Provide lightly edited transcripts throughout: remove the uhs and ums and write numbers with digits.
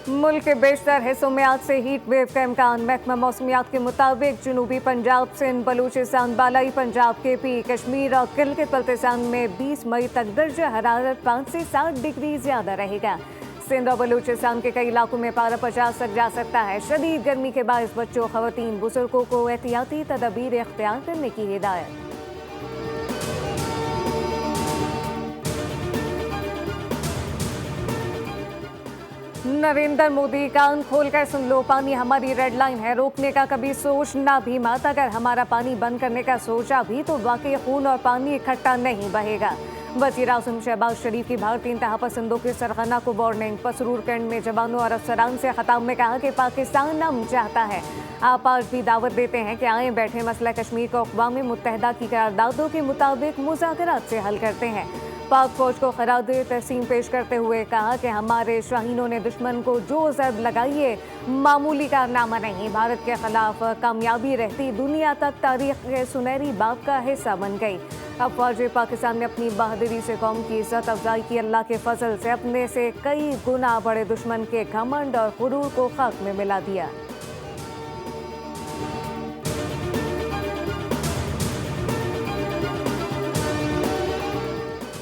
मुल्क के बेशतर हिस्सों में आज से हीट वेव का इम्कान। महकमा मौसमियात के मुताबिक जनूबी पंजाब, सिंध, बलूचिस्तान, बालाई पंजाब, केपी, कश्मीर और गिलगित बल्तिस्तान में 20 मई तक दर्जा हरारत 5 से 7 डिग्री ज्यादा रहेगा। सिंध और बलूचिस्तान के कई इलाकों में पारा 50 तक जा सकता है। शदीद गर्मी के बायस बच्चों, खवातीन, बुजुर्गों को एहतियाती तदबीर इख्तियार करने की हिदायत। नरेंद्र मोदी, कान खोलकर सुन लो, पानी हमारी रेड लाइन है, रोकने का कभी सोचना भी मत। अगर हमारा पानी बंद करने का सोचा भी तो वाकई खून और पानी इकट्ठा नहीं बहेगा। वज़ीर-ए-आज़म शहबाज शरीफ की भारतीय इंतहा पसंदों के सरगना को वार्निंग। पसरूर कैंट में जवानों और अफसरान से खिताब में कहा कि पाकिस्तान अमन चाहता है। आप आज भी दावत देते हैं कि आए बैठे मसला कश्मीर को अक़वाम मुत्तहिदा की करारदादों के मुताबिक मुज़ाकरात से हल करते हैं। पाक फौज को खराज तहसीन पेश करते हुए कहा कि हमारे शाहीनों ने दुश्मन को जो ज़रब लगाई है मामूली कारनामा नहीं, भारत के खिलाफ कामयाबी रहती दुनिया तक तारीख के सुनहरी बाब का हिस्सा बन गई। अब फौज पाकिस्तान ने अपनी बहादुरी से कौम की इज्जत अफजाई की। अल्लाह के फजल से अपने से कई गुना बड़े दुश्मन के घमंड और गुरूर को खाक में मिला दिया।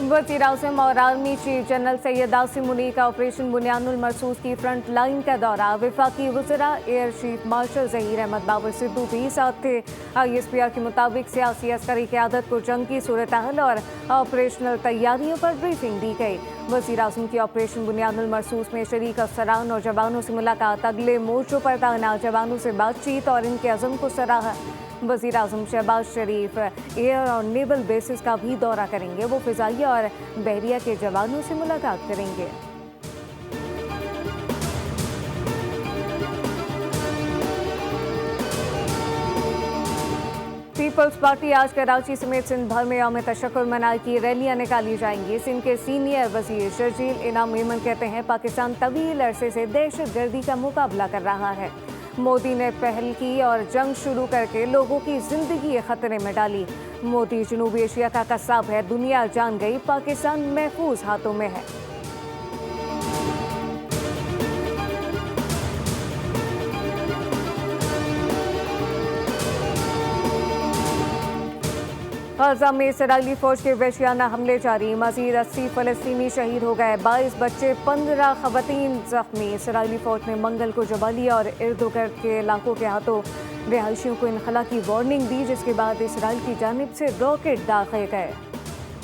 वज़ीर-ए-आज़म और army chief general Syed Asim Munir का ऑपरेशन बुनियानुल मरसूस की फ्रंट लाइन का दौरा। वफाकी वज़रा air chief marshal Zaheer Ahmed Babar Sidhu भी साथ थे। ISPR के मुताबिक सियासी अस्करी क़यादत को जंग की सूरत हाल और ऑपरेशनल तैयारियों पर ब्रीफिंग दी गई। वज़ीर-ए-आज़म की ऑपरेशन बुनियानुल मरसूस में शरीक अफसरान और जवानों से मुलाकात, अगले मोर्चों पर तैनात जवानों से बातचीत और इनके अज़म को सराहा। वज़ीर-ए-आज़म शहबाज शरीफ एयर और नेवल बेसिस का भी दौरा करेंगे। वो फ़िज़ाइया और बहरिया के जवानों से मुलाकात करेंगे। पीपल्स पार्टी आज कराची समेत सिंध भर में यौम तशक्कुर मनाएगी। रैलियां निकाली जाएंगी। सिंध के सीनियर वज़ीर शर्जील इनाम मेमन कहते हैं पाकिस्तान तवील अरसे से दहशतगर्दी का मुकाबला कर रहा है। मोदी ने पहल की और जंग शुरू करके लोगों की जिंदगी खतरे में डाली। मोदी जनूबी एशिया का कस्साब है, दुनिया जान गई पाकिस्तान महफूज हाथों में है। गाज़ा में इसराइली फौज के वहशियाना हमले जारी। मजीद 80 फ़लस्तीनी शहीद हो गए, 22 बच्चे, 15 खवातीन जख्मी। इसराइली फौज ने मंगल को जबालिया और इर्द-गिर्द के इलाकों के हाथों रिहायशियों को इनखला की वार्निंग दी, जिसके बाद इसराइल की जानिब से रॉकेट दागे गए।